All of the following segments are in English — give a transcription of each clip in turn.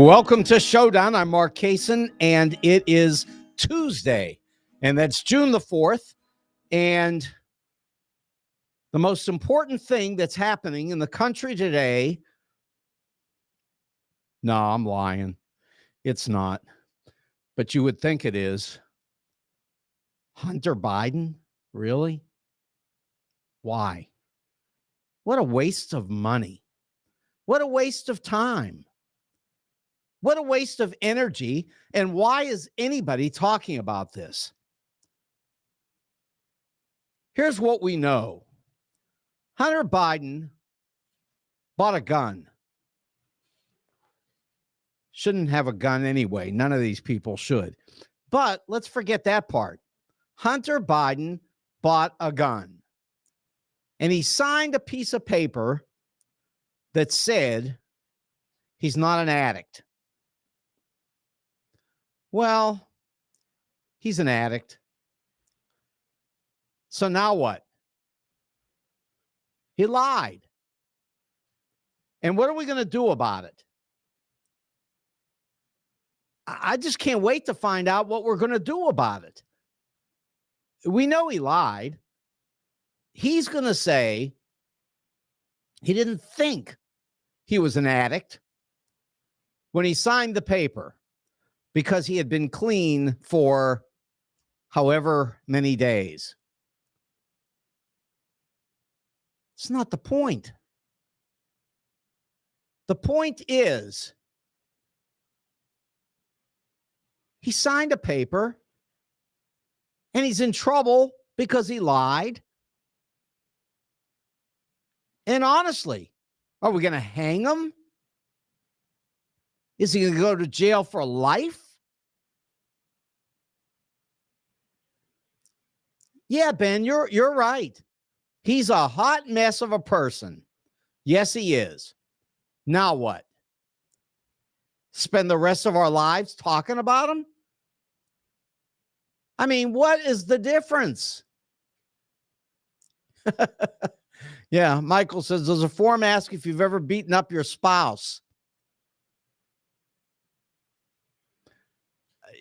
Welcome to Showdown. I'm Mark Kaysen, and it is Tuesday, and that's June the 4th. And the most important thing that's happening in the country today, no, I'm lying. It's not, but you would think it is. Hunter Biden? Really? Why? What a waste of money. What a waste of time. What a waste of energy. And why is anybody talking about this? Here's what we know. Hunter Biden bought a gun. Shouldn't have a gun anyway. None of these people should. But let's forget that part. Hunter Biden bought a gun. And he signed a piece of paper that said he's not an addict. Well, he's an addict. So now what? He lied. And what are we going to do about it? I just can't wait to find out what we're going to do about it. We know he lied. He's going to say he didn't think he was an addict when he signed the paper because he had been clean for however many days. It's not the point. The point is he signed a paper and he's in trouble because he lied. And honestly, are we going to hang him? Is he going to go to jail for life? Yeah, Ben, you're right. He's a hot mess of a person. Yes, he is. Now what? Spend the rest of our lives talking about him? I mean, what is the difference? Yeah, Michael says, does a form ask if you've ever beaten up your spouse?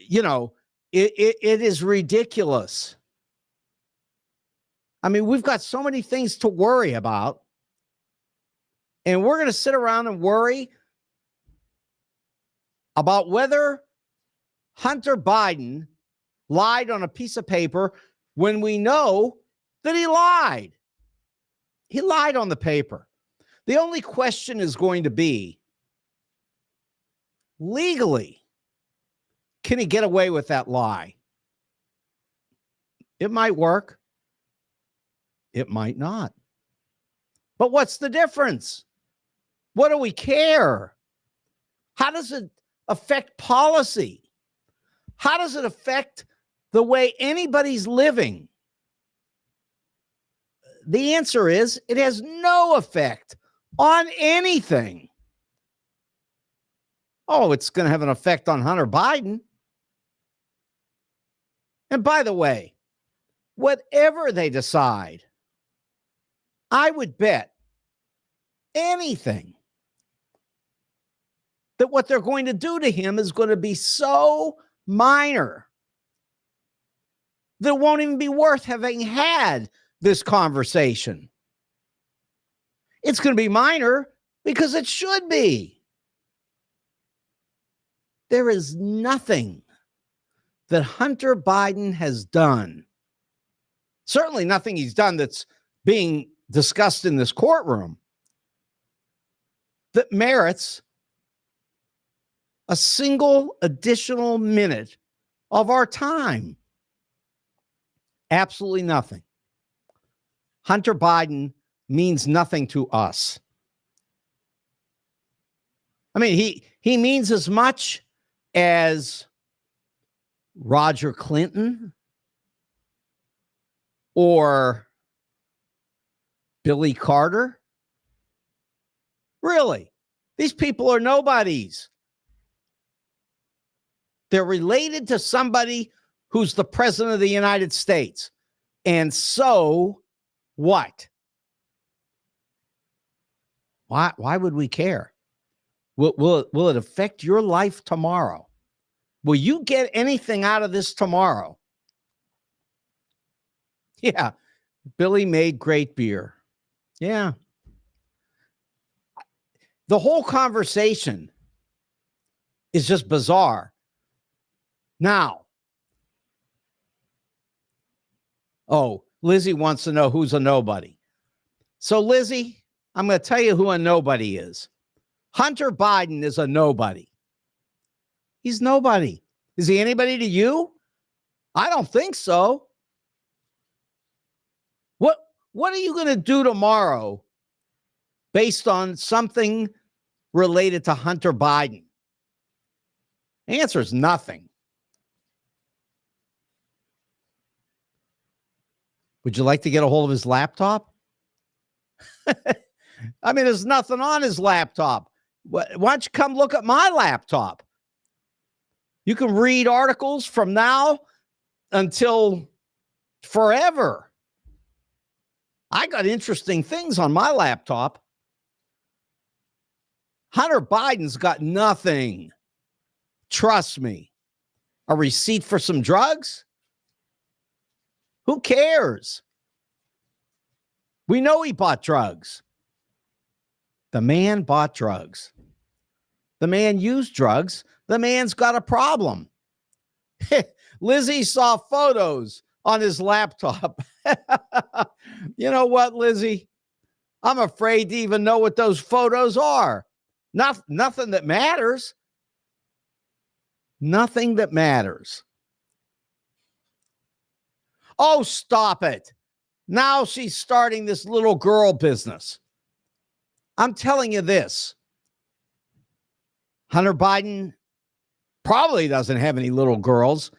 You know, it is ridiculous. I mean, we've got so many things to worry about. And we're going to sit around and worry about whether Hunter Biden lied on a piece of paper when we know that he lied. He lied on the paper. The only question is going to be, legally, can he get away with that lie? It might work. It might not. But what's the difference? What do we care? How does it affect policy? How does it affect the way anybody's living? The answer is it has no effect on anything. Oh, it's going to have an effect on Hunter Biden. And by the way, whatever they decide, I would bet anything that what they're going to do to him is going to be so minor that it won't even be worth having had this conversation. It's going to be minor because it should be. There is nothing that Hunter Biden has done, certainly nothing he's done that's being discussed in this courtroom, that merits a single additional minute of our time. Absolutely nothing. Hunter Biden means nothing to us. I mean, he means as much as Roger Clinton or Billy Carter. Really, these people are nobodies. They're related to somebody who's the president of the United States. And so what? Why would we care? Will it affect your life tomorrow? Will you get anything out of this tomorrow? Yeah. Billy made great beer. Yeah. The whole conversation is just bizarre. Now, Lizzie wants to know who's a nobody. So, Lizzie, I'm going to tell you who a nobody is. Hunter Biden is a nobody. He's nobody. Is he anybody to you? I don't think so. What are you going to do tomorrow based on something related to Hunter Biden? Answer is nothing. Would you like to get a hold of his laptop? I mean, there's nothing on his laptop. Why don't you come look at my laptop? You can read articles from now until forever. I got interesting things on my laptop. Hunter Biden's got nothing. Trust me. A receipt for some drugs? Who cares? We know he bought drugs. The man bought drugs. The man used drugs. The man's got a problem. Lizzie saw photos on his laptop. You know what, Lizzie? I'm afraid to even know what those photos are. Nothing that matters. Nothing that matters. Oh, stop it. Now she's starting this little girl business. I'm telling you this. Hunter Biden probably doesn't have any little girls.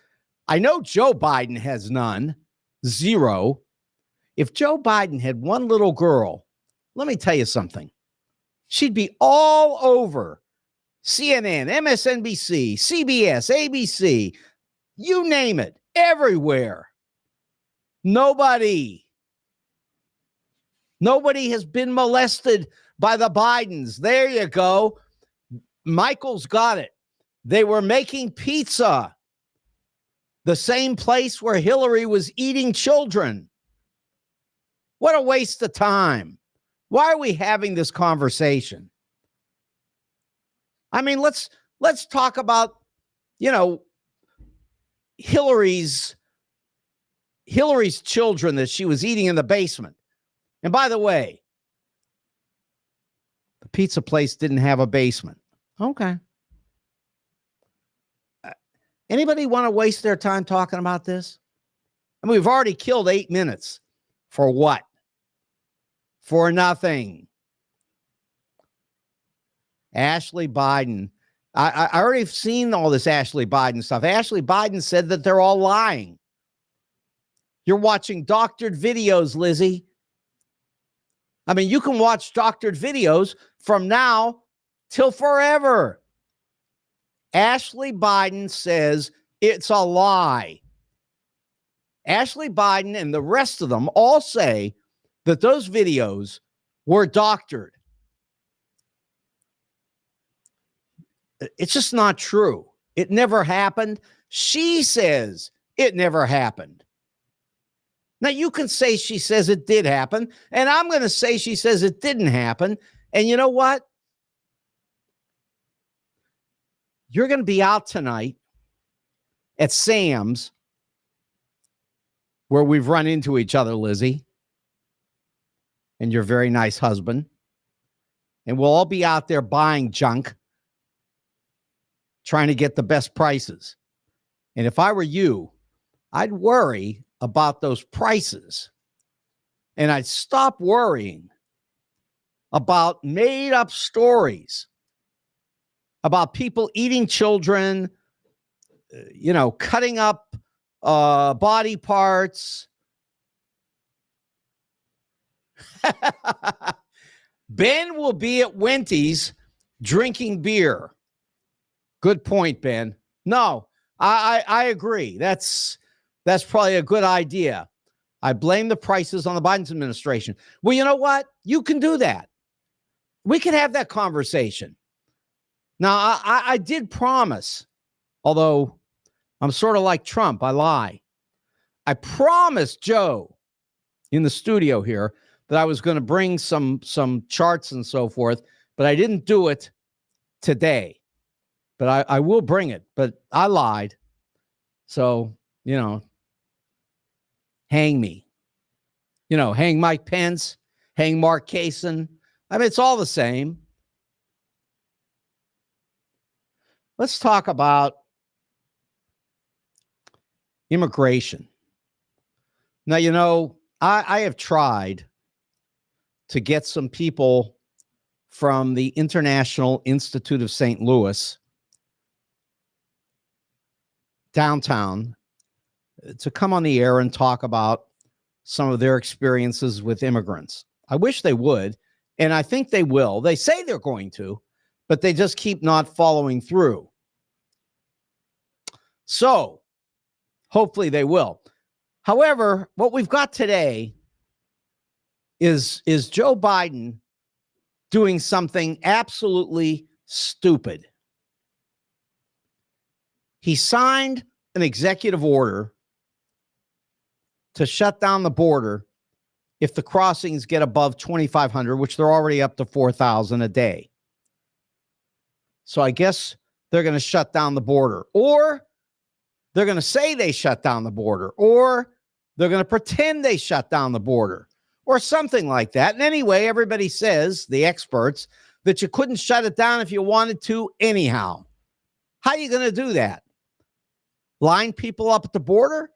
I know Joe Biden has none. Zero. If Joe Biden had one little girl, let me tell you something. She'd be all over CNN, MSNBC, CBS, ABC, you name it, everywhere. Nobody has been molested by the Bidens. There you go. Michael's got it. They were making pizza. The same place where Hillary was eating children. What a waste of time. Why are we having this conversation? I mean, let's talk about, Hillary's children that she was eating in the basement. And by the way, the pizza place didn't have a basement. Okay. Anybody want to waste their time talking about this? I mean, we've already killed 8 minutes. For what? For nothing. Ashley Biden. I already have seen all this Ashley Biden stuff. Ashley Biden said that they're all lying. You're watching doctored videos, Lizzie. I mean, you can watch doctored videos from now till forever. Ashley Biden says it's a lie. Ashley Biden and the rest of them all say that those videos were doctored. It's just not true. It never happened. She says it never happened. Now, you can say she says it did happen, and I'm going to say she says it didn't happen. And you know what? You're going to be out tonight at Sam's, where we've run into each other, Lizzie, and your very nice husband. And we'll all be out there buying junk, trying to get the best prices. And if I were you, I'd worry about those prices. And I'd stop worrying about made-up stories about people eating children, cutting up body parts. Ben will be at Wendy's drinking beer. Good point, Ben. No, I agree. That's probably a good idea. I blame the prices on the Biden administration. Well, you know what? You can do that. We can have that conversation. Now, I did promise, although I'm sort of like Trump, I lie. I promised Joe in the studio here that I was going to bring some charts and so forth, but I didn't do it today. But I will bring it, but I lied. So, hang me. Hang Mike Pence, hang Mark Kaysen. I mean, it's all the same. Let's talk about immigration. Now, I have tried to get some people from the International Institute of St. Louis downtown to come on the air and talk about some of their experiences with immigrants. I wish they would, and I think they will. They say they're going to, but they just keep not following through. So, hopefully they will. However, what we've got today is Joe Biden doing something absolutely stupid. He signed an executive order to shut down the border if the crossings get above 2,500, which they're already up to 4,000 a day. So I guess they're going to shut down the border, or they're going to say they shut down the border, or they're going to pretend they shut down the border, or something like that. And anyway, everybody says, the experts, that you couldn't shut it down if you wanted to anyhow. How are you going to do that? Line people up at the border?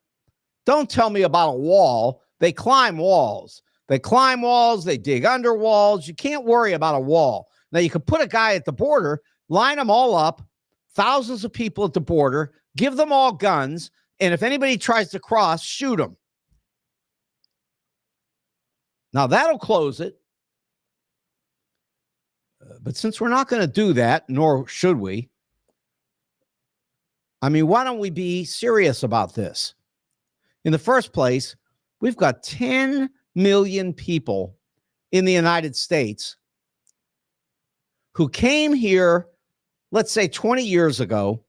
Don't tell me about a wall. They climb walls. They climb walls. They dig under walls. You can't worry about a wall. Now, you could put a guy at the border, line them all up, thousands of people at the border, give them all guns, and if anybody tries to cross, shoot them. Now, that'll close it. But since we're not going to do that, nor should we, I mean, why don't we be serious about this? In the first place, we've got 10 million people in the United States who came here, let's say 20 years ago,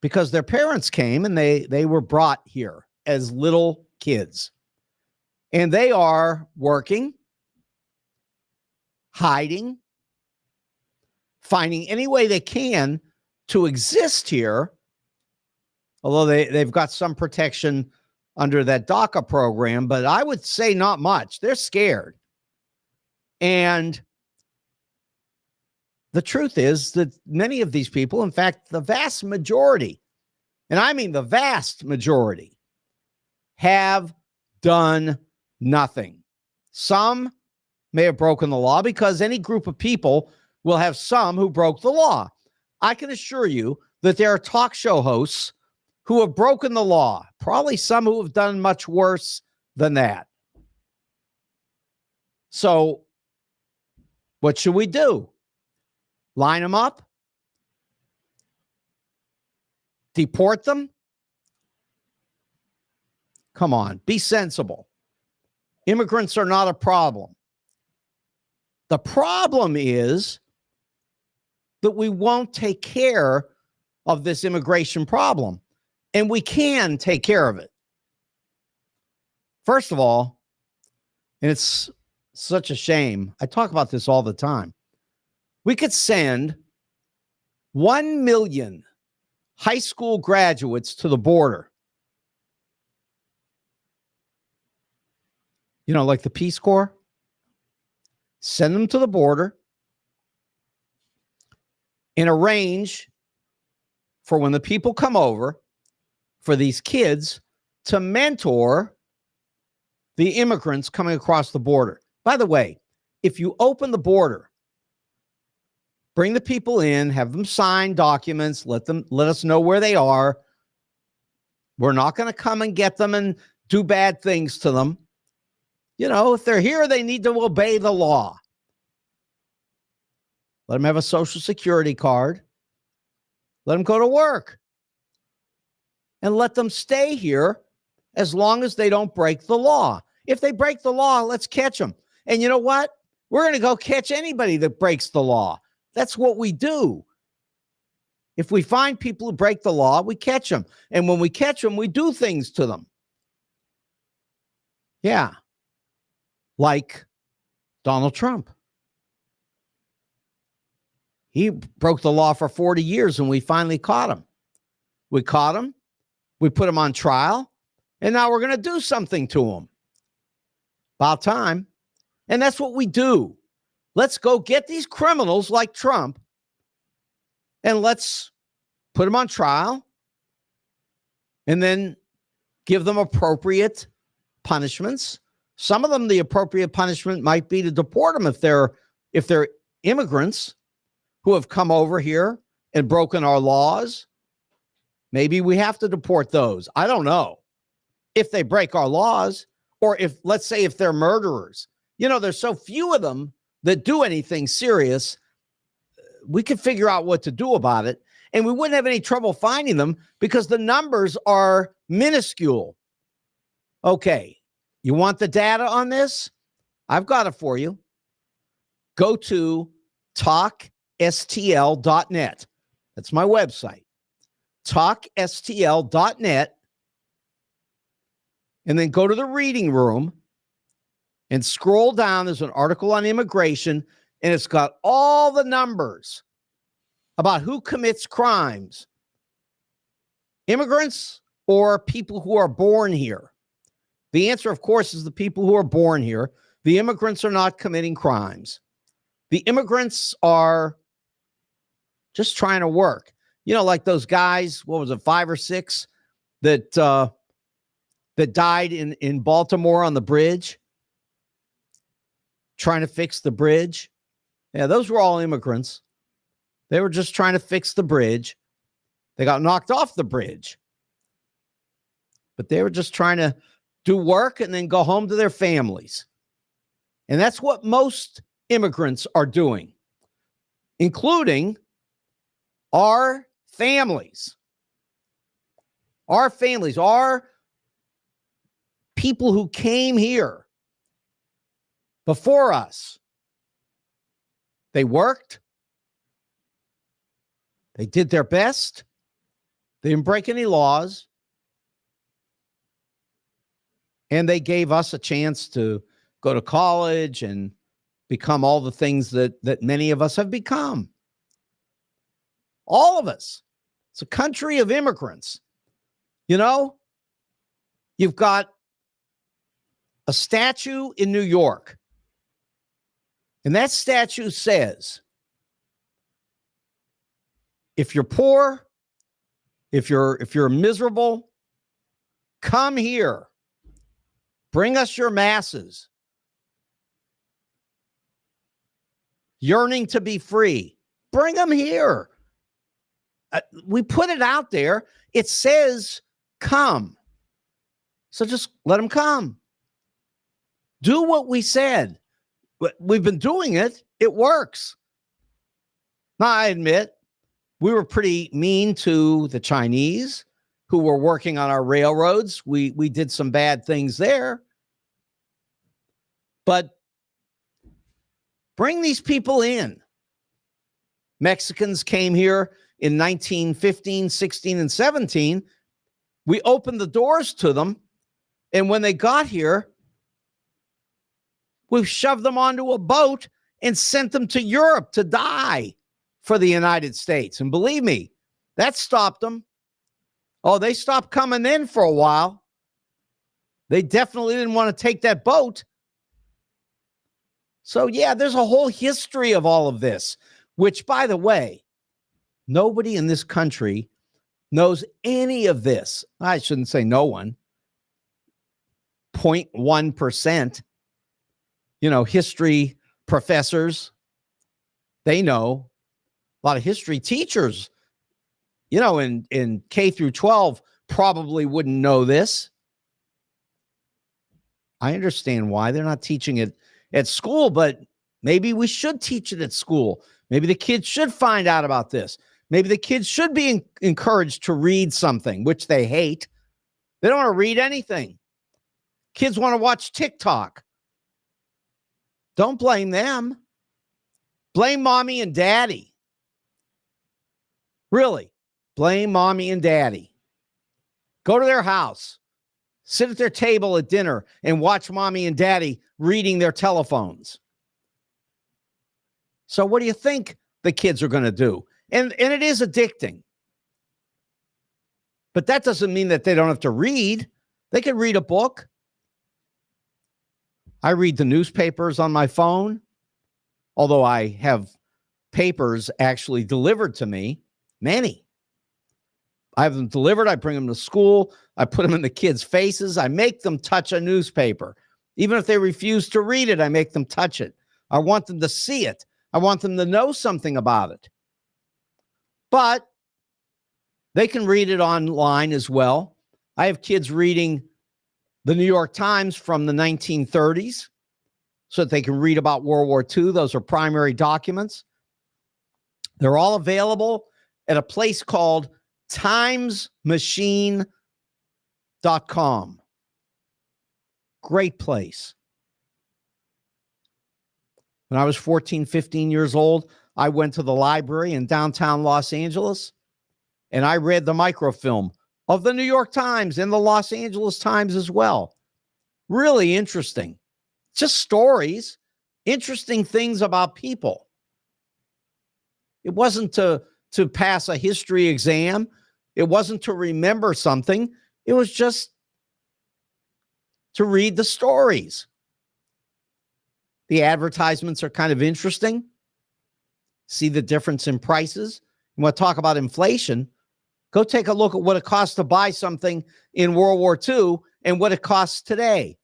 because their parents came and they were brought here as little kids. And they are working, hiding, finding any way they can to exist here, although they've got some protection under that DACA program, but I would say not much. They're scared. And the truth is that many of these people, in fact, the vast majority, and I mean the vast majority, have done nothing. Some may have broken the law, because any group of people will have some who broke the law. I can assure you that there are talk show hosts who have broken the law, probably some who have done much worse than that. So what should we do? Line them up? Deport them? Come on, be sensible. Immigrants are not a problem. The problem is that we won't take care of this immigration problem, and we can take care of it. First of all, and it's such a shame, I talk about this all the time, we could send 1 million high school graduates to the border. You know, like the Peace Corps. Send them to the border and arrange for when the people come over for these kids to mentor the immigrants coming across the border. By the way, if you open the border, bring the people in, have them sign documents, let us know where they are. We're not going to come and get them and do bad things to them. You know, if they're here, they need to obey the law. Let them have a Social Security card. Let them go to work. And let them stay here as long as they don't break the law. If they break the law, let's catch them. And you know what? We're going to go catch anybody that breaks the law. That's what we do. If we find people who break the law, we catch them. And when we catch them, we do things to them. Yeah. Like Donald Trump. He broke the law for 40 years and we finally caught him. We caught him. We put him on trial. And now we're going to do something to him. About time. And that's what we do. Let's go get these criminals like Trump and let's put them on trial and then give them appropriate punishments. Some of them, the appropriate punishment might be to deport them if they're immigrants who have come over here and broken our laws. Maybe we have to deport those. I don't know. If they break our laws, or if, let's say, if they're murderers. There's so few of them that do anything serious. We could figure out what to do about it, and we wouldn't have any trouble finding them because the numbers are minuscule. Okay, you want the data on this? I've got it for you. Go to talkstl.net. That's my website. talkstl.net. And then go to the reading room and scroll down. There's an article on immigration, and it's got all the numbers about who commits crimes. Immigrants or people who are born here? The answer, of course, is the people who are born here. The immigrants are not committing crimes. The immigrants are just trying to work. Like those guys, what was it, 5 or 6 that died in Baltimore on the bridge, trying to fix the bridge. Yeah, those were all immigrants. They were just trying to fix the bridge. They got knocked off the bridge. But they were just trying to do work and then go home to their families. And that's what most immigrants are doing, including our families. Our families, our people who came here before us. They worked. They did their best. They didn't break any laws. And they gave us a chance to go to college and become all the things that many of us have become. All of us. It's a country of immigrants. You've got a statue in New York. And that statue says, if you're poor, if you're miserable, come here. Bring us your masses. Yearning to be free. Bring them here. We put it out there. It says, come. So just let them come. Do what we said. We've been doing it. It works. Now, I admit, we were pretty mean to the Chinese who were working on our railroads. We did some bad things there. But bring these people in. Mexicans came here in 1915, 16, and 17. We opened the doors to them. And when they got here, we've shoved them onto a boat and sent them to Europe to die for the United States. And believe me, that stopped them. Oh, they stopped coming in for a while. They definitely didn't want to take that boat. So, yeah, there's a whole history of all of this, which, by the way, nobody in this country knows any of this. I shouldn't say no one. 0.1%. History professors, they know. A lot of history teachers, in K through 12 probably wouldn't know this. I understand why they're not teaching it at school, but maybe we should teach it at school. Maybe the kids should find out about this. Maybe the kids should be encouraged to read something, which they hate. They don't want to read anything. Kids want to watch TikTok. Don't blame them. Blame mommy and daddy. Really, blame mommy and daddy. Go to their house, sit at their table at dinner, and watch mommy and daddy reading their telephones. So what do you think the kids are going to do? And it is addicting. But that doesn't mean that they don't have to read. They can read a book. I read the newspapers on my phone, although I have papers actually delivered to me, many. I have them delivered. I bring them to school. I put them in the kids' faces. I make them touch a newspaper. Even if they refuse to read it, I make them touch it. I want them to see it. I want them to know something about it. But they can read it online as well. I have kids reading the New York Times from the 1930s so that they can read about World War II. Those are primary documents. They're all available at a place called timesmachine.com. Great place. When I was 14, 15 years old, I went to the library in downtown Los Angeles, and I read the microfilm of the New York Times and the Los Angeles Times as well. Really interesting. Just stories, interesting things about people. It wasn't to pass a history exam. It wasn't to remember something. It was just to read the stories. The advertisements are kind of interesting. See the difference in prices. You want to talk about inflation? Go take a look at what it costs to buy something in World War II and what it costs today.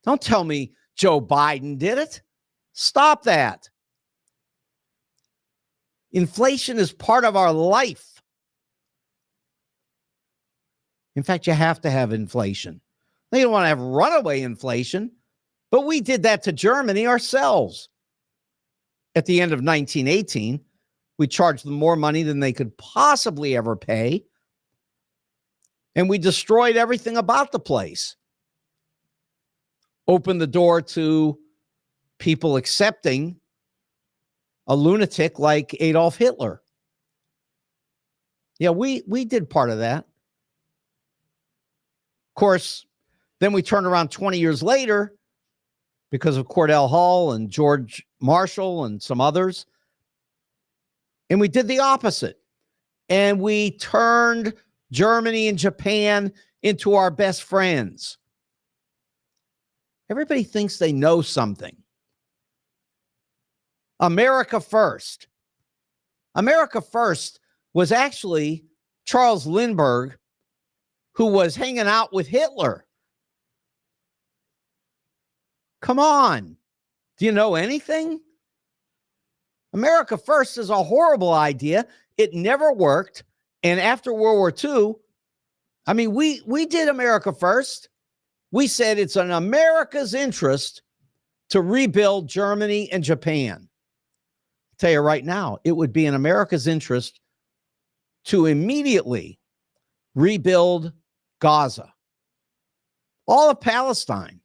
Don't tell me Joe Biden did it. Stop that. Inflation is part of our life. In fact, you have to have inflation. You don't want to have runaway inflation, but we did that to Germany ourselves. At the end of 1918, we charged them more money than they could possibly ever pay, and we destroyed everything about the place. Opened the door to people accepting a lunatic like Adolf Hitler. Yeah, we did part of that. Of course, then we turned around 20 years later because of Cordell Hull and George Marshall and some others. And we did the opposite. And we turned Germany and Japan into our best friends. Everybody thinks they know something. America First. America First was actually Charles Lindbergh, who was hanging out with Hitler. Come on. Do you know anything? America First is a horrible idea. It never worked. And after World War II, I mean, we did America First. We said it's in America's interest to rebuild Germany and Japan. I'll tell you right now, it would be in America's interest to immediately rebuild Gaza, all of Palestine.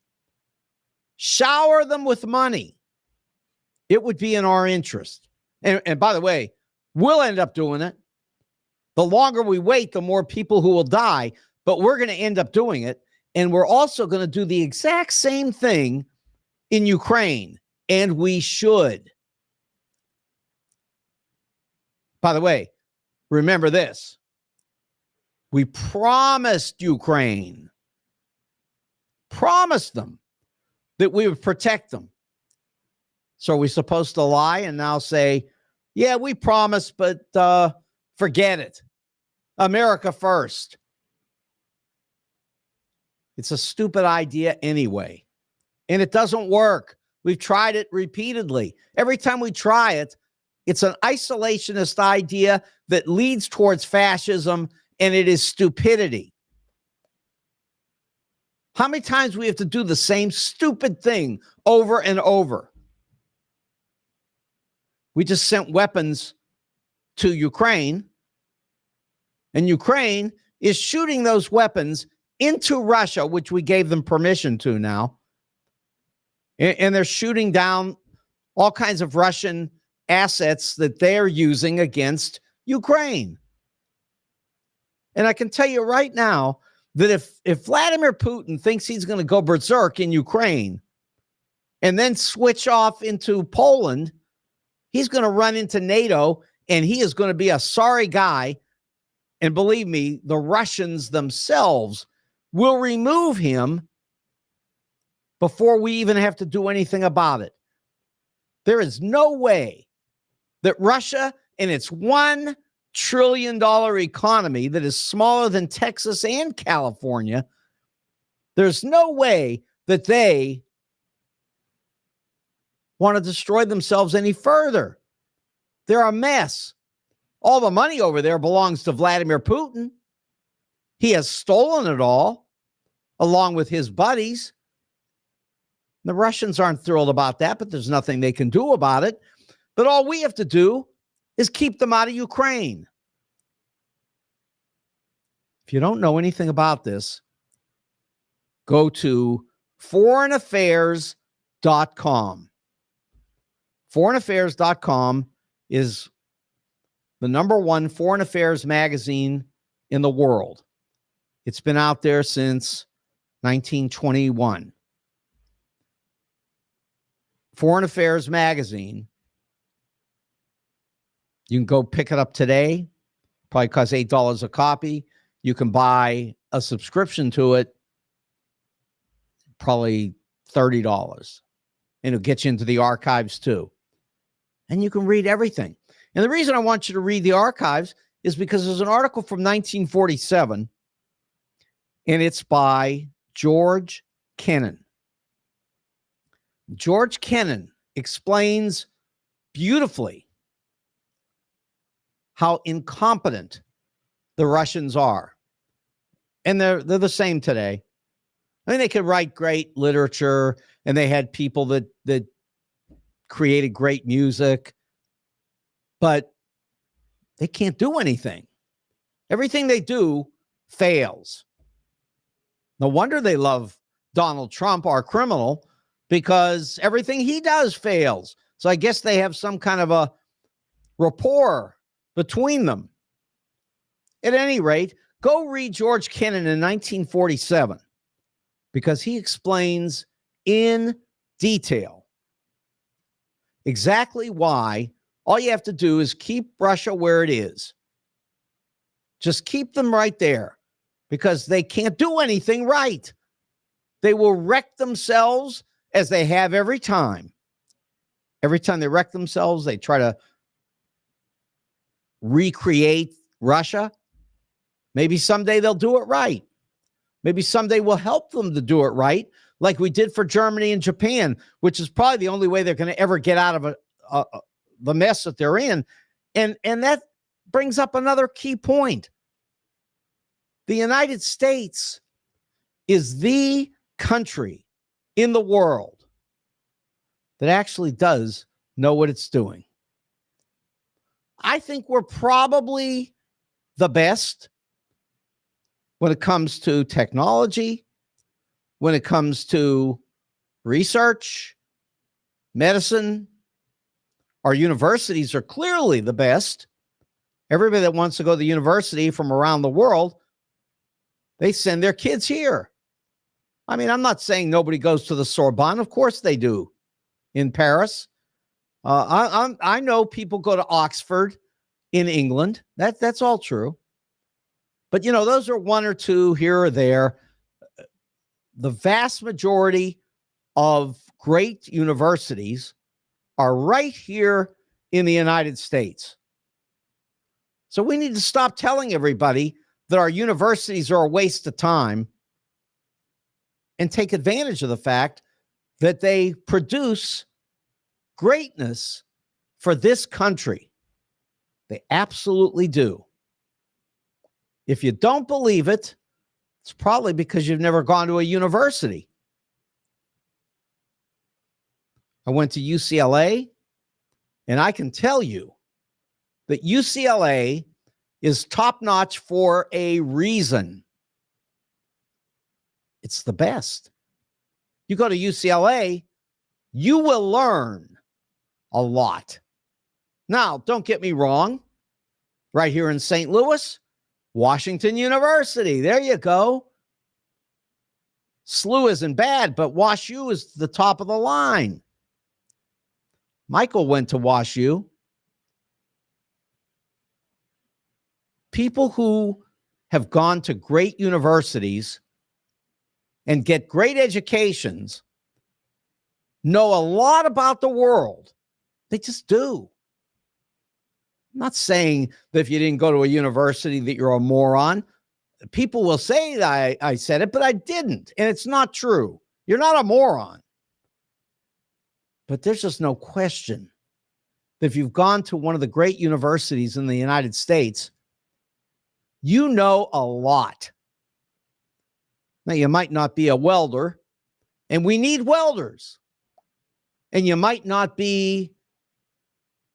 Shower them with money. It would be in our interest. And by the way, we'll end up doing it. The longer we wait, the more people who will die, but we're going to end up doing it. And we're also going to do the exact same thing in Ukraine, and we should. By the way, remember this. We promised Ukraine, promised them that we would protect them. So are we supposed to lie and now say, yeah, we promised, but forget it. America first. It's a stupid idea anyway. And it doesn't work. We've tried it repeatedly. Every time we try it, it's an isolationist idea that leads towards fascism, and it is stupidity. How many times we have to do the same stupid thing over and over? We just sent weapons to Ukraine, and Ukraine is shooting those weapons into Russia, which we gave them permission to now. And they're shooting down all kinds of Russian assets that they're using against Ukraine. And I can tell you right now that if Vladimir Putin thinks he's going to go berserk in Ukraine and then switch off into Poland, he's going to run into NATO, and he is going to be a sorry guy. And believe me, the Russians themselves will remove him before we even have to do anything about it. There is no way that Russia and its $1 trillion economy that is smaller than Texas and California, there's no way that they want to destroy themselves any further. They're a mess. All the money over there belongs to Vladimir Putin. He has stolen it all, along with his buddies. The Russians aren't thrilled about that, but there's nothing they can do about it. But all we have to do is keep them out of Ukraine. If you don't know anything about this, go to foreignaffairs.com. Foreignaffairs.com is the #1 foreign affairs magazine in the world. It's been out there since 1921. Foreign Affairs magazine. You can go pick it up today. Probably costs $8 a copy. You can buy a subscription to it, probably $30. And it'll get you into the archives too. And you can read everything. And the reason I want you to read the archives is because there's an article from 1947, and it's by George Kennan. George Kennan explains beautifully how incompetent the Russians are. And they're the same today. I mean, they could write great literature, and they had people that created great music, but they can't do anything. Everything they do fails. No wonder they love Donald Trump, our criminal, because everything he does fails. So I guess they have some kind of a rapport between them. At any rate, go read George Kennan in 1947, because he explains in detail exactly why all you have to do is keep Russia where it is. Just keep them right there, because they can't do anything right. They will wreck themselves, as they have every time. Every time they wreck themselves, they try to recreate Russia. Maybe someday they'll do it right. Maybe someday we'll help them to do it right, like we did for Germany and Japan, which is probably the only way they're going to ever get out of the mess that they're in. And that brings up another key point. The United States is the country in the world that actually does know what it's doing. I think we're probably the best when it comes to technology, when it comes to research, medicine. Our universities are clearly the best. Everybody that wants to go to the university from around the world, they send their kids here. I mean, I'm not saying nobody goes to the Sorbonne. Of course they do in Paris. I know people go to Oxford in England. That's all true. But, you know, those are one or two here or there. The vast majority of great universities are right here in the United States. So we need to stop telling everybody that our universities are a waste of time and take advantage of the fact that they produce greatness for this country. They absolutely do. If you don't believe it, it's probably because you've never gone to a university. I went to UCLA, and I can tell you that UCLA is top-notch for a reason. It's the best. You go to UCLA, you will learn a lot. Now, don't get me wrong. Right here in St. Louis, Washington University. There you go. SLU isn't bad, but WashU is the top of the line. Michael went to WashU. People who have gone to great universities and get great educations know a lot about the world. They just do. I'm not saying that if you didn't go to a university that you're a moron. People will say that I said it, but I didn't. And it's not true. You're not a moron. But there's just no question that if you've gone to one of the great universities in the United States, you know a lot. Now, you might not be a welder, and we need welders. And you might not be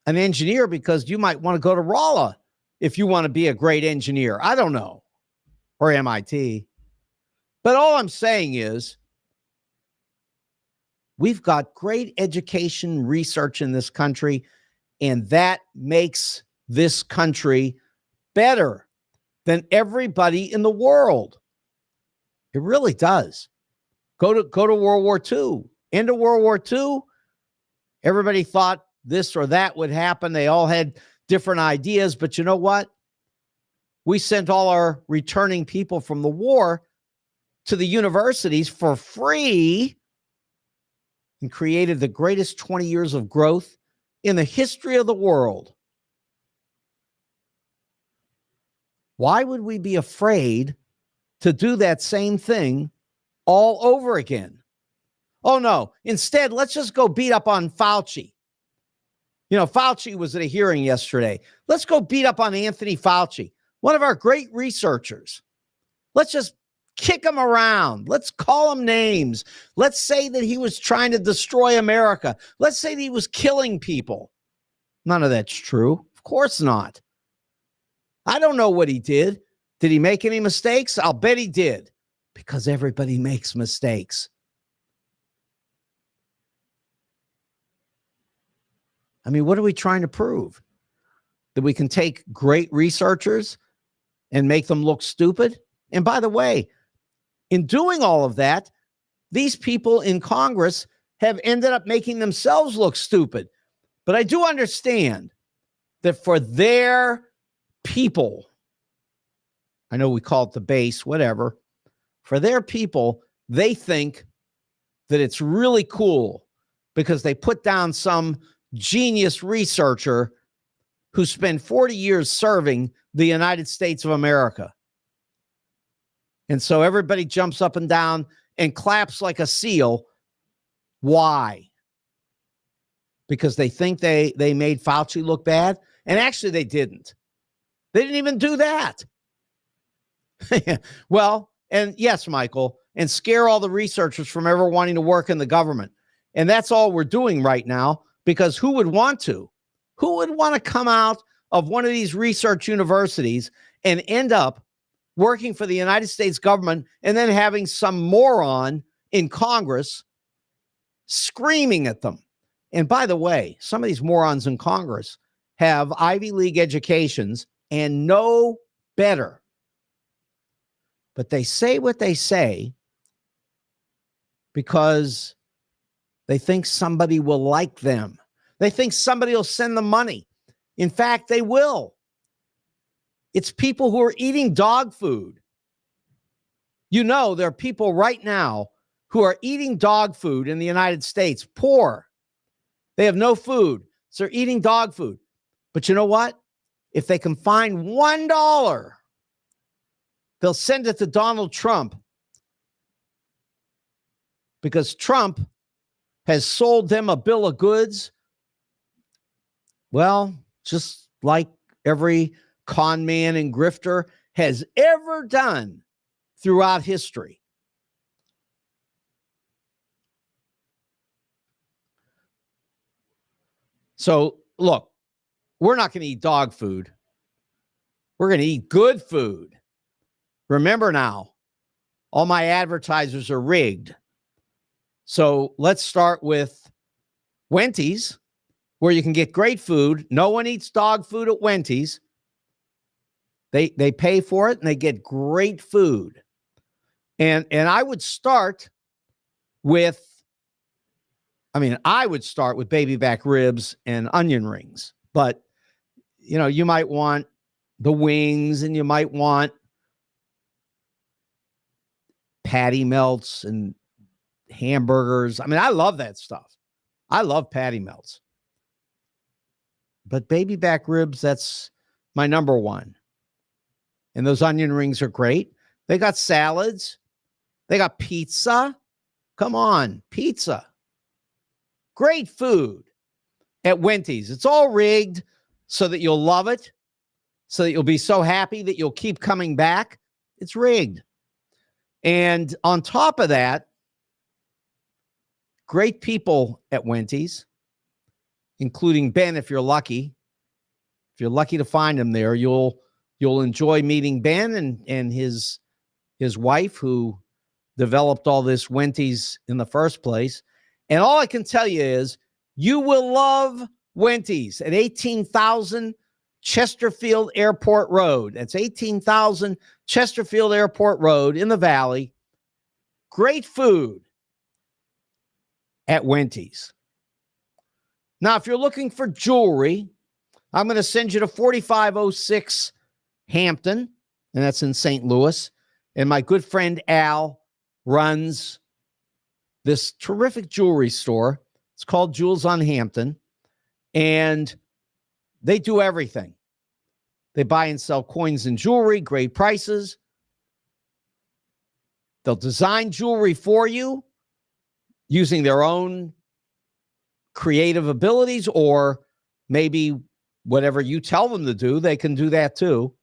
an engineer because you might want to go to Rolla if you want to be a great engineer. I don't know. Or MIT. But all I'm saying is we've got great education research in this country, and that makes this country better than everybody in the world. It really does. Go to World War II. End of World War II, everybody thought this or that would happen. They all had different ideas, but you know what? We sent all our returning people from the war to the universities for free and created the greatest 20 years of growth in the history of the world. Why would we be afraid to do that same thing all over again? Oh, no. Instead, let's just go beat up on Fauci. You know, Fauci was at a hearing yesterday. Let's go beat up on Anthony Fauci, one of our great researchers. Let's just kick him around. Let's call him names. Let's say that he was trying to destroy America. Let's say that he was killing people. None of that's true. Of course not. I don't know what he did. Did he make any mistakes? I'll bet he did, because everybody makes mistakes. I mean, what are we trying to prove? That we can take great researchers and make them look stupid? And by the way, in doing all of that, these people in Congress have ended up making themselves look stupid. But I do understand that for their people, I know we call it the base, whatever, for their people, they think that it's really cool because they put down some genius researcher who spent 40 years serving the United States of America. And so everybody jumps up and down and claps like a seal. Why? Because they think they made Fauci look bad? And actually they didn't. They didn't even do that. Well, and yes, Michael, and scare all the researchers from ever wanting to work in the government. And that's all we're doing right now, because who would want to? Who would want to come out of one of these research universities and end up working for the United States government and then having some moron in Congress screaming at them? And by the way, some of these morons in Congress have Ivy League educations and know better. But they say what they say because they think somebody will like them. They think somebody will send them money. In fact, they will. It's people who are eating dog food. You know, there are people right now who are eating dog food in the United States, poor. They have no food, so they're eating dog food. But you know what? If they can find $1, they'll send it to Donald Trump, because Trump has sold them a bill of goods. Well, just like every con man and grifter has ever done throughout history. So, look, we're not going to eat dog food. We're going to eat good food. Remember now, all my advertisers are rigged. So let's start with Wendy's, where you can get great food. No one eats dog food at Wendy's. They pay for it and they get great food. And I would start with, baby back ribs and onion rings. But, you might want the wings and you might want patty melts and hamburgers. I love that stuff. I love patty melts. But baby back ribs, that's my number one. And those onion rings are great. They got salads. They got pizza. Come on, pizza. Great food at Wendy's. It's all rigged so that you'll love it, so that you'll be so happy that you'll keep coming back. It's rigged. And on top of that, great people at Wendy's, including Ben, if you're lucky. If you're lucky to find him there, you'll enjoy meeting Ben and his wife, who developed all this Wendy's in the first place. And all I can tell you is you will love Wendy's at 18,000 Chesterfield Airport Road. That's 18,000 Chesterfield Airport Road in the Valley. Great food at Wendy's. Now, if you're looking for jewelry, I'm going to send you to 4506 Hampton, and that's in St. Louis. And my good friend Al runs this terrific jewelry store. It's called Jewels on Hampton, and they do everything. They buy and sell coins and jewelry, great prices. They'll design jewelry for you using their own creative abilities, or maybe whatever you tell them to do, they can do that too.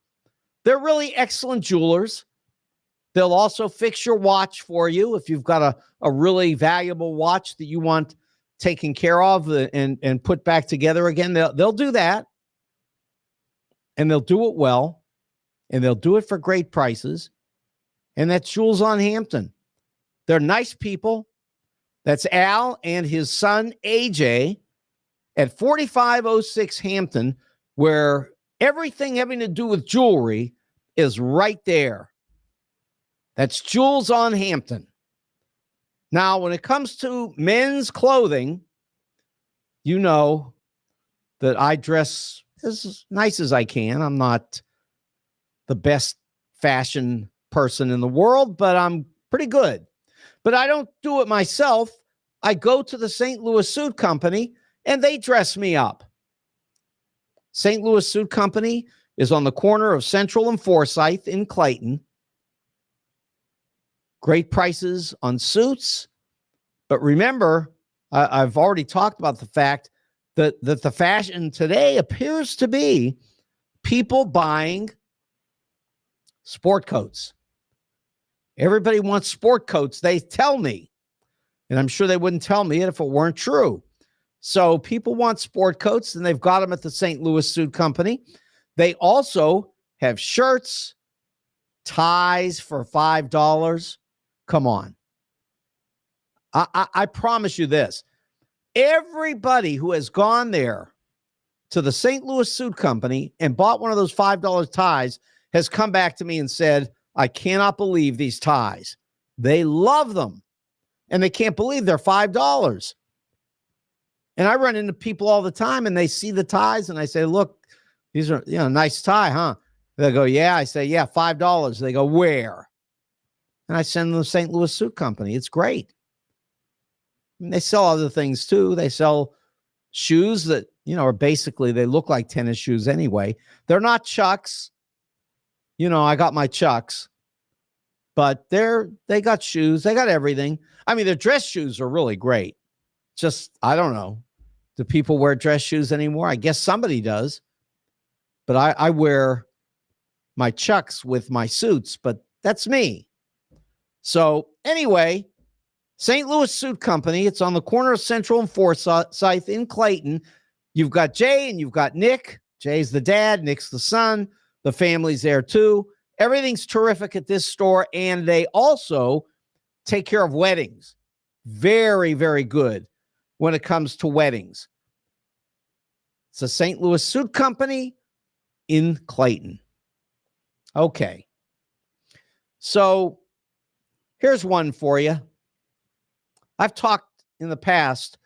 They're really excellent jewelers. They'll also fix your watch for you if you've got a really valuable watch that you want taken care of and put back together again. They'll do that, and they'll do it well, and they'll do it for great prices. And that's Jewels on Hampton. They're nice people. That's Al and his son, AJ, at 4506 Hampton, where everything having to do with jewelry is right there. That's Jewels on Hampton. Now, when it comes to men's clothing, you know that I dress as nice as I can. I'm not the best fashion person in the world, but I'm pretty good. But I don't do it myself. I go to the St. Louis Suit Company, and they dress me up. St. Louis Suit Company is on the corner of Central and Forsyth in Clayton. Great prices on suits. But remember, I've already talked about the fact that the fashion today appears to be people buying sport coats. Everybody wants sport coats, they tell me. And I'm sure they wouldn't tell me it if it weren't true. So people want sport coats, and they've got them at the St. Louis Suit Company. They also have shirts, ties for $5. Come on. I promise you this. Everybody who has gone there to the St. Louis Suit Company and bought one of those $5 ties has come back to me and said, I cannot believe these ties. They love them, and they can't believe they're $5. And I run into people all the time, and they see the ties, and I say, look, these are, nice tie, huh? They go, yeah. I say, yeah, $5. They go, where? And I send them to the St. Louis Suit Company. It's great. And they sell other things too. They sell shoes that, are basically, they look like tennis shoes anyway. They're not Chucks. I got my Chucks, but they got shoes. They got everything. Their dress shoes are really great. Just, I don't know. Do people wear dress shoes anymore? I guess somebody does. But I wear my Chucks with my suits, but that's me. So anyway, St. Louis Suit Company, it's on the corner of Central and Forsyth in Clayton. You've got Jay and you've got Nick. Jay's the dad, Nick's the son. The family's there too. Everything's terrific at this store, and they also take care of weddings. Very, very good when it comes to weddings. It's a St. Louis suit company in Clayton. Okay. So here's one for you. I've talked in the past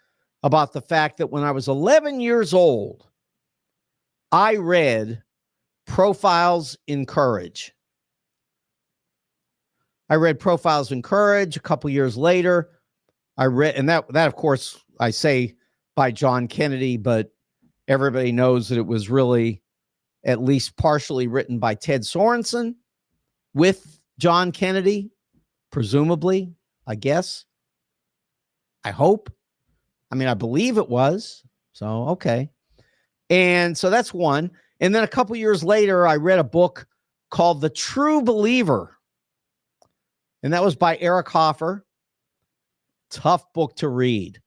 about the fact that when I was 11 years old, I read Profiles in Courage. I read Profiles in Courage. A couple years later, I read, and that of course, I say by John Kennedy, but everybody knows that it was really at least partially written by Ted Sorensen with John Kennedy, presumably, I guess. I hope. I mean, I believe it was. So, okay. And so that's one. And then a couple years later, I read a book called The True Believer. And that was by Eric Hoffer. Tough book to read.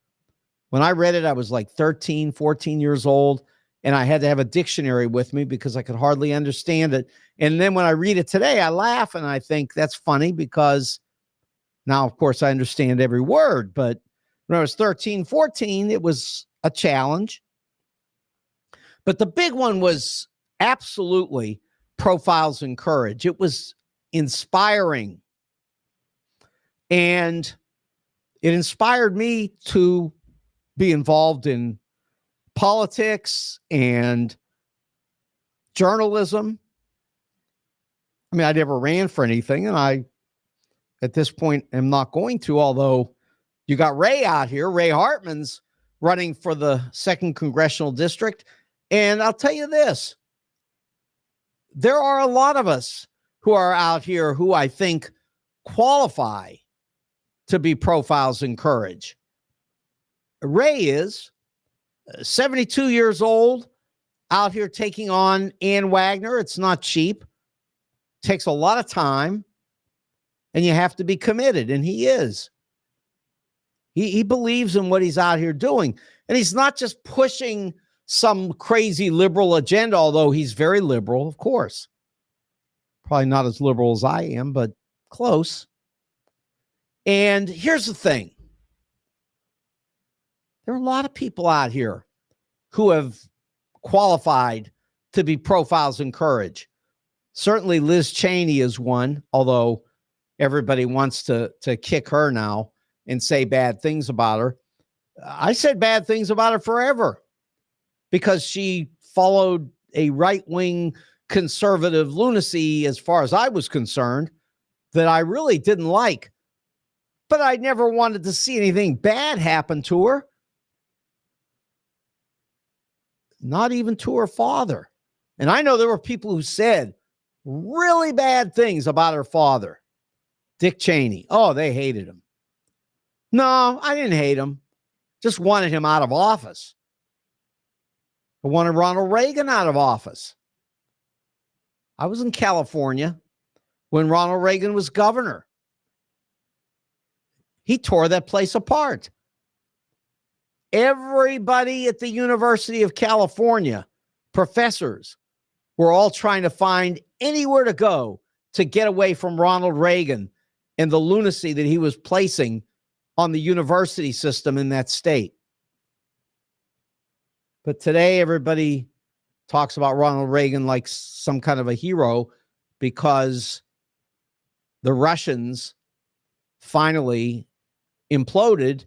When I read it, I was like 13, 14 years old, and I had to have a dictionary with me because I could hardly understand it. And then when I read it today, I laugh and I think that's funny because now, of course, I understand every word. But when I was 13, 14, it was a challenge. But the big one was absolutely Profiles in Courage. It was inspiring. And it inspired me to be involved in politics and journalism. I mean, I never ran for anything, and I, at this point, am not going to, although you got Ray out here. Ray Hartman's running for the 2nd Congressional District. And I'll tell you this, there are a lot of us who are out here who I think qualify to be Profiles in Courage. Ray is 72 years old, out here taking on Ann Wagner. It's not cheap. Takes a lot of time, and you have to be committed, and he is. He believes in what he's out here doing, and he's not just pushing some crazy liberal agenda, although he's very liberal, of course. Probably not as liberal as I am, but close. And here's the thing. There are a lot of people out here who have qualified to be Profiles in Courage. Certainly Liz Cheney is one, although everybody wants to kick her now and say bad things about her. I said bad things about her forever because she followed a right-wing conservative lunacy, as far as I was concerned, that I really didn't like. But I never wanted to see anything bad happen to her. Not even to her father. And I know there were people who said really bad things about her father, Dick Cheney. Oh, they hated him. No, I didn't hate him. Just wanted him out of office. I wanted Ronald Reagan out of office. I was in California when Ronald Reagan was governor. He tore that place apart. Everybody at the University of California, professors, were all trying to find anywhere to go to get away from Ronald Reagan and the lunacy that he was placing on the university system in that state. But today, everybody talks about Ronald Reagan like some kind of a hero because the Russians finally imploded,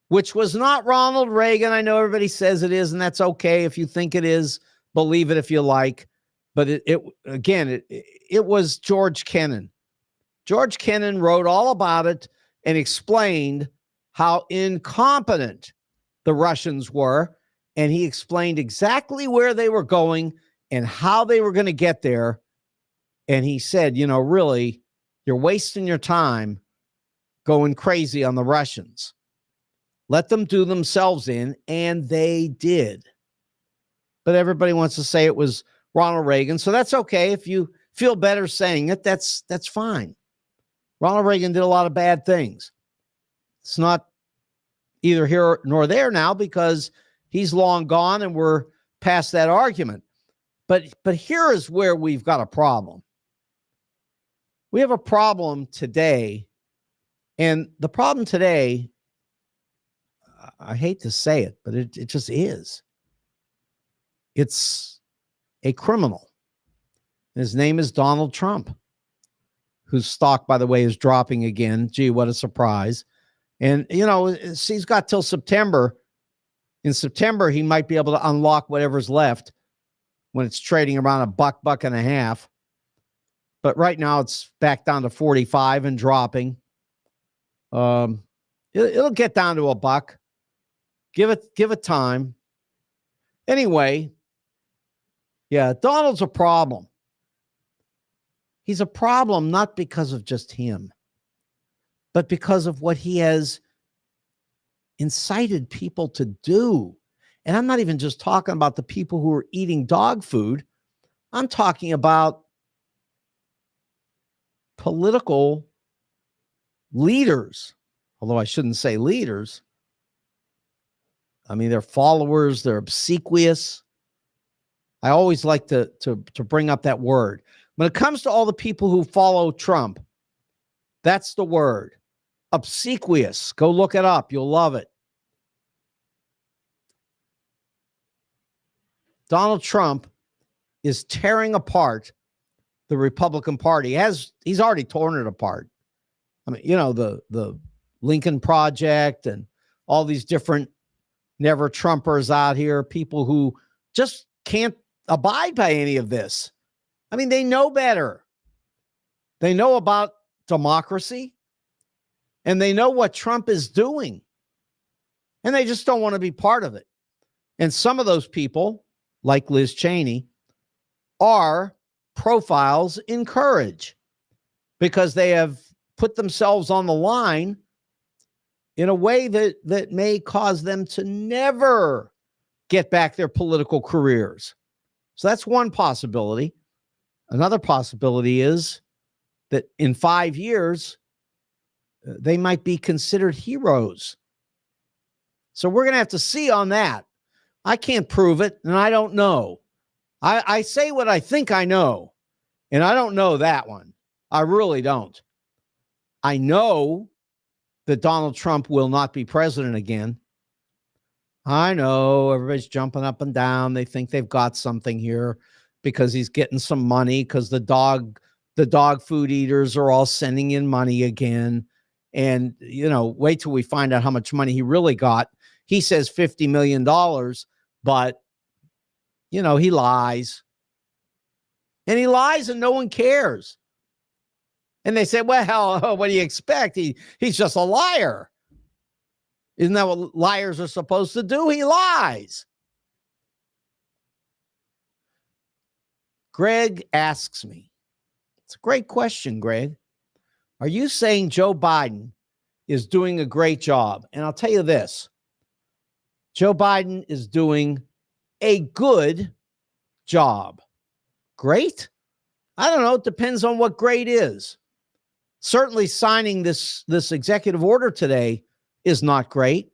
which was not Ronald Reagan. I know everybody says it is, and that's okay. If you think it is, believe it if you like. But it was George Kennan. George Kennan wrote all about it and explained how incompetent the Russians were. And he explained exactly where they were going and how they were going to get there. And he said, you know, really, you're wasting your time going crazy on the Russians. Let them do themselves in, and they did. But everybody wants to say it was Ronald Reagan, so that's okay. If you feel better saying it, that's fine. Ronald Reagan did a lot of bad things. It's not either here nor there now because he's long gone and we're past that argument. But here is where we've got a problem. We have a problem today, and the problem today, I hate to say it, but it just is. It's a criminal. His name is Donald Trump, whose stock, by the way, is dropping again. Gee, what a surprise. And, he's got till September. In September, he might be able to unlock whatever's left when it's trading around $1, $1.50. But right now it's back down to 45 and dropping. It'll get down to $1. Give it time. Anyway, yeah, Donald's a problem. He's a problem not because of just him, but because of what he has incited people to do. And I'm not even just talking about the people who are eating dog food. I'm talking about political leaders, although I shouldn't say leaders. I mean, they're followers, they're obsequious. I always like to bring up that word. When it comes to all the people who follow Trump, that's the word. Obsequious. Go look it up. You'll love it. Donald Trump is tearing apart the Republican Party. He's already torn it apart. I mean, the Lincoln Project and all these different never Trumpers out here, people who just can't abide by any of this. I mean, they know better. They know about democracy, and they know what Trump is doing, and they just don't want to be part of it. And some of those people, like Liz Cheney, are profiles in courage because they have put themselves on the line in a way that may cause them to never get back their political careers. So that's one possibility. Another possibility is that in 5 years, they might be considered heroes. So we're going to have to see on that. I can't prove it, and I don't know. I say what I think I know, and I don't know that one. I really don't. I know that Donald Trump will not be president again. I know everybody's jumping up and down. They think they've got something here because he's getting some money because the dog food eaters are all sending in money again. And, wait till we find out how much money he really got. He says $50 million, but, he lies. And he lies and no one cares. And they say, well, what do you expect? He's just a liar. Isn't that what liars are supposed to do? He lies. Greg asks me, it's a great question, Greg. Are you saying Joe Biden is doing a great job? And I'll tell you this. Joe Biden is doing a good job. Great? I don't know. It depends on what great is. Certainly signing this executive order today is not great.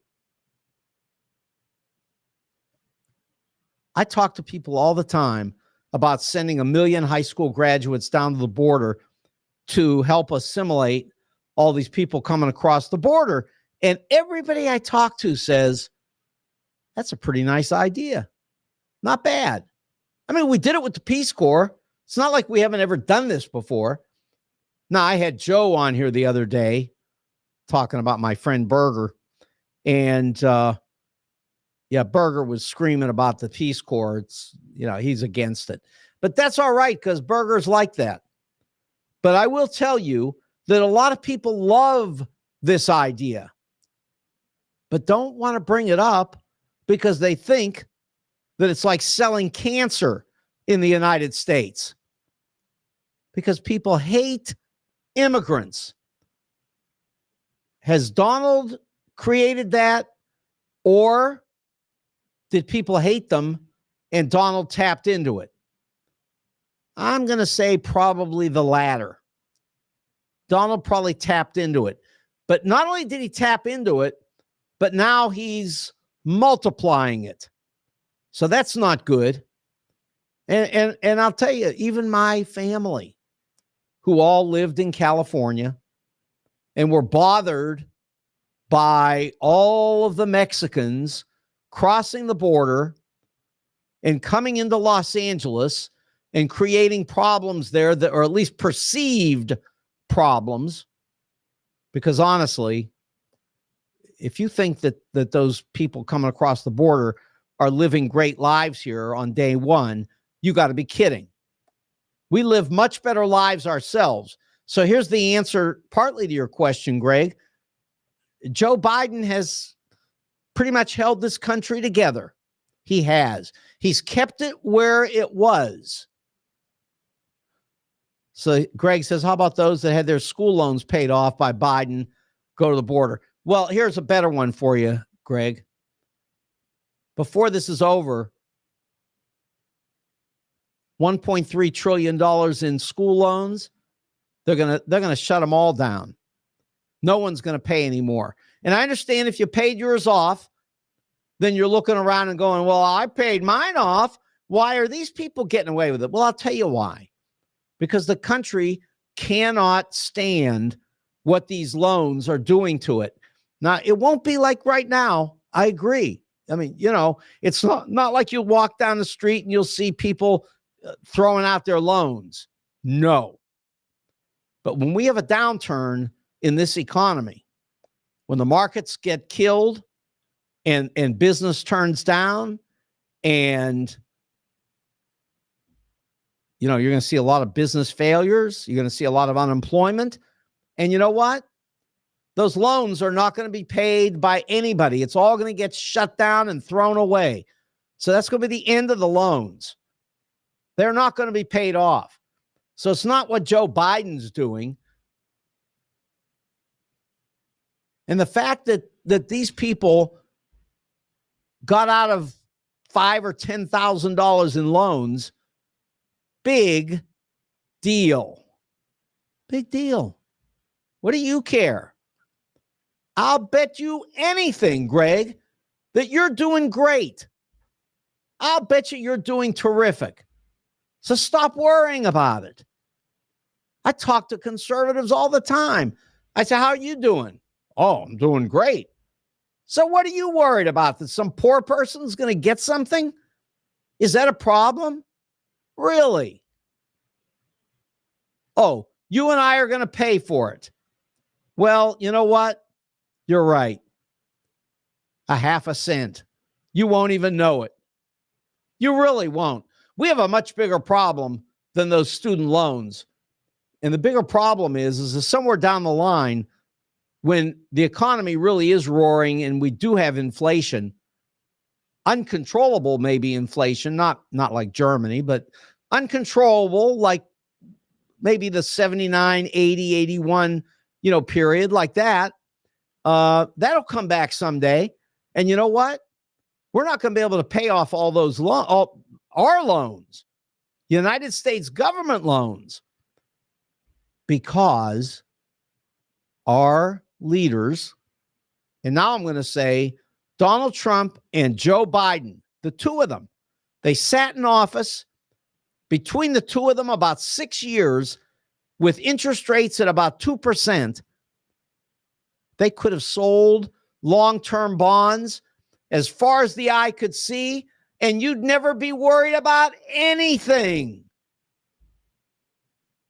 I talk to people all the time about sending 1 million high school graduates down to the border to help assimilate all these people coming across the border. And everybody I talk to says, that's a pretty nice idea. Not bad. I mean, we did it with the Peace Corps. It's not like we haven't ever done this before. Now, I had Joe on here the other day talking about my friend Berger. And, Berger was screaming about the Peace Corps. It's, he's against it. But that's all right because Berger's like that. But I will tell you that a lot of people love this idea, but don't want to bring it up because they think that it's like selling cancer in the United States because people hate immigrants. Has Donald created that, or did people hate them and Donald tapped into it? I'm going to say probably the latter. Donald probably tapped into it. But not only did he tap into it, but now he's multiplying it. So that's not good. And I'll tell you, even my family, who all lived in California and were bothered by all of the Mexicans crossing the border and coming into Los Angeles and creating problems there that are at least perceived problems. Because honestly, if you think that those people coming across the border are living great lives here on day one, you got to be kidding. We live much better lives ourselves. So here's the answer partly to your question, Greg. Joe Biden has pretty much held this country together. He has. He's kept it where it was. So Greg says, how about those that had their school loans paid off by Biden go to the border? Well, here's a better one for you, Greg. Before this is over, $1.3 trillion in school loans, they're gonna shut them all down. No one's going to pay anymore. And I understand if you paid yours off, then you're looking around and going, well, I paid mine off. Why are these people getting away with it? Well, I'll tell you why. Because the country cannot stand what these loans are doing to it. Now, it won't be like right now. I agree. I mean, it's not like you'll walk down the street and you'll see people throwing out their loans. No. But when we have a downturn in this economy, when the markets get killed and business turns down, and you're going to see a lot of business failures, you're going to see a lot of unemployment, and you know what? Those loans are not going to be paid by anybody. It's all going to get shut down and thrown away. So that's going to be the end of the loans. They're not going to be paid off. So it's not what Joe Biden's doing. And the fact that these people got out of $5,000 or $10,000 in loans, big deal. Big deal. What do you care? I'll bet you anything, Greg, that you're doing great. I'll bet you're doing terrific. So stop worrying about it. I talk to conservatives all the time. I say, how are you doing? Oh, I'm doing great. So what are you worried about? That some poor person's going to get something? Is that a problem? Really? Oh, you and I are going to pay for it. Well, you know what? You're right. A half a cent. You won't even know it. You really won't. We have a much bigger problem than those student loans. And the bigger problem is that somewhere down the line, when the economy really is roaring and we do have inflation, uncontrollable maybe inflation, not like Germany, but uncontrollable, like maybe the 79, 80, 81, period like that, that'll come back someday. And you know what? We're not going to be able to pay off all those our loans, United States government loans, because our leaders, and now I'm going to say Donald Trump and Joe Biden, the two of them, they sat in office between the two of them about 6 years with interest rates at about 2%. They could have sold long-term bonds as far as the eye could see, and you'd never be worried about anything.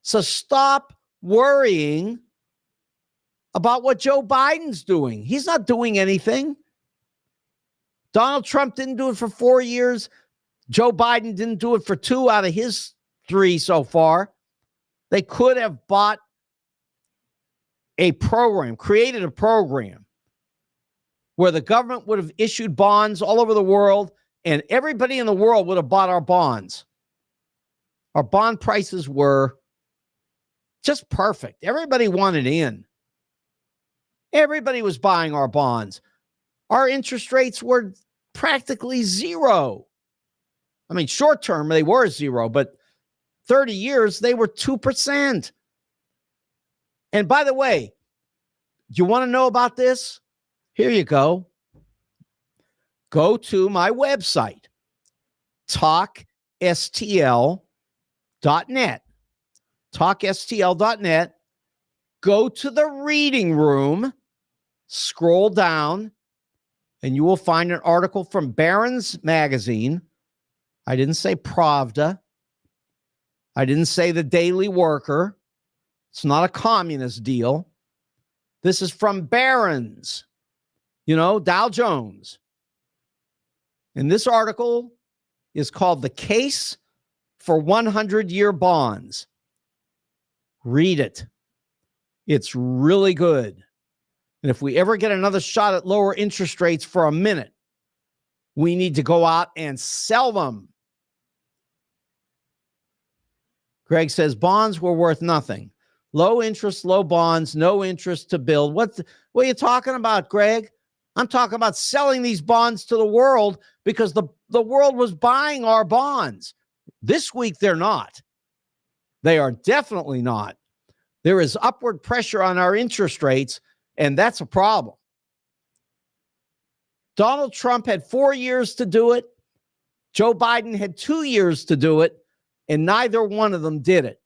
So stop worrying about what Joe Biden's doing. He's not doing anything. Donald Trump didn't do it for 4 years. Joe Biden didn't do it for 2 out of his 3 so far. They could have bought a program, created a program where the government would have issued bonds all over the world, and everybody in the world would have bought our bonds. Our bond prices were just perfect. Everybody wanted in. Everybody was buying our bonds. Our interest rates were practically zero. I mean, short term, they were zero, but 30 years, they were 2%. And by the way, do you want to know about this? Here you go. Go to my website, talkstl.net. Talkstl.net. Go to the reading room, scroll down, and you will find an article from Barron's magazine. I didn't say Pravda. I didn't say the Daily Worker. It's not a communist deal. This is from Barron's, Dow Jones. And this article is called The Case for 100-Year Bonds. Read it. It's really good. And if we ever get another shot at lower interest rates for a minute, we need to go out and sell them. Greg says bonds were worth nothing. Low interest, low bonds, no interest to build. What are you talking about, Greg? I'm talking about selling these bonds to the world because the world was buying our bonds. This week, they're not. They are definitely not. There is upward pressure on our interest rates, and that's a problem. Donald Trump had 4 years to do it. Joe Biden had 2 years to do it, and neither one of them did it.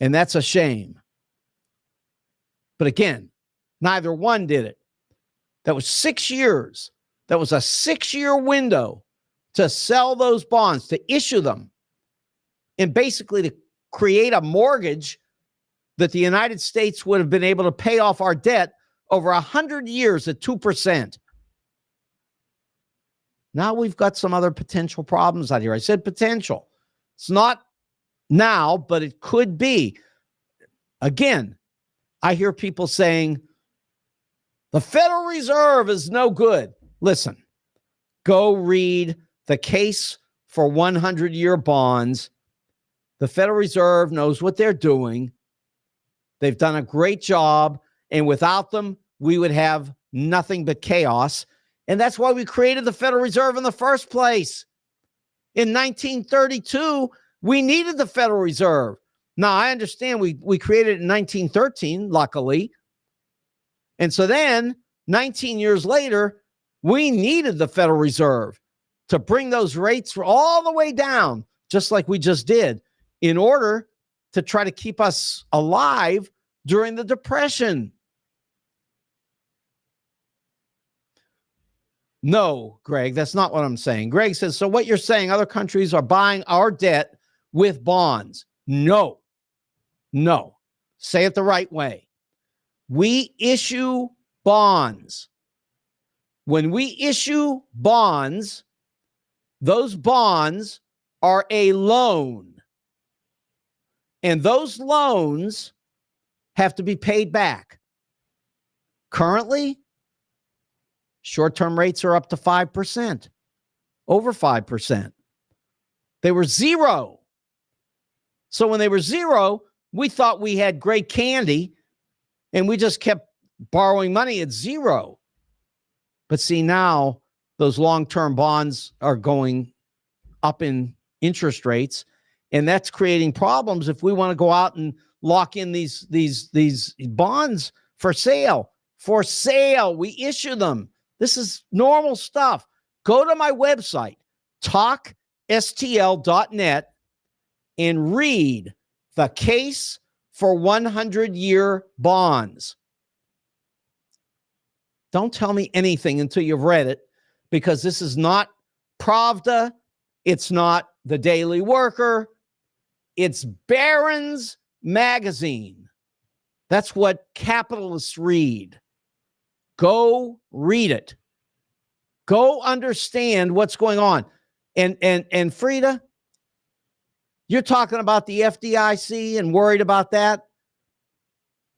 And that's a shame. But again, neither one did it. That was 6 years. That was a 6-year window to sell those bonds, to issue them, and basically to create a mortgage that the United States would have been able to pay off our debt over 100 years at 2%. Now we've got some other potential problems out here. I said potential. It's not now, but it could be. Again, I hear people saying, the Federal Reserve is no good. Listen, go read The Case for 100-Year Bonds. The Federal Reserve knows what they're doing. They've done a great job, and without them, we would have nothing but chaos. And that's why we created the Federal Reserve in the first place. In 1932, we needed the Federal Reserve. Now, I understand we created it in 1913, luckily. And so then, 19 years later, we needed the Federal Reserve to bring those rates all the way down, just like we just did, in order to try to keep us alive during the Depression. No, Greg, that's not what I'm saying. Greg says, so what you're saying, other countries are buying our debt with bonds. No. Say it the right way. We issue bonds. When we issue bonds, those bonds are a loan. And those loans have to be paid back. Currently, short-term rates are up to 5%, over 5%. They were zero. So when they were zero, we thought we had great candy, and we just kept borrowing money at zero. But see, now those long-term bonds are going up in interest rates, and that's creating problems if we want to go out and lock in these bonds for sale. For sale, we issue them. This is normal stuff. Go to my website, talkstl.net, and read The Case for 100-Year Bonds. Don't tell me anything until you've read it, because this is not Pravda. It's not the Daily Worker. It's Barron's magazine. That's what capitalists read. Go read it. Go understand what's going on. And Frida, you're talking about the FDIC and worried about that.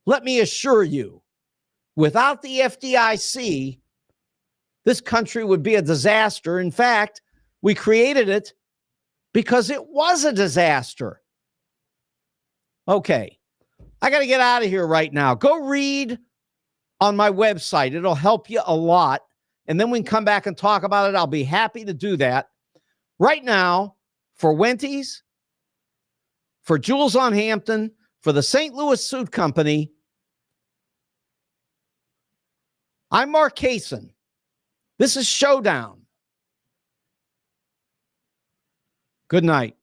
Let me assure you, without the FDIC, this country would be a disaster. In fact, we created it because it was a disaster. Okay, I got to get out of here right now. Go read on my website. It'll help you a lot. And then we can come back and talk about it. I'll be happy to do that. Right now, for Wendy's, for Jules on Hampton, for the St. Louis Suit Company, I'm Mark Kaysen. This is Showdown. Good night.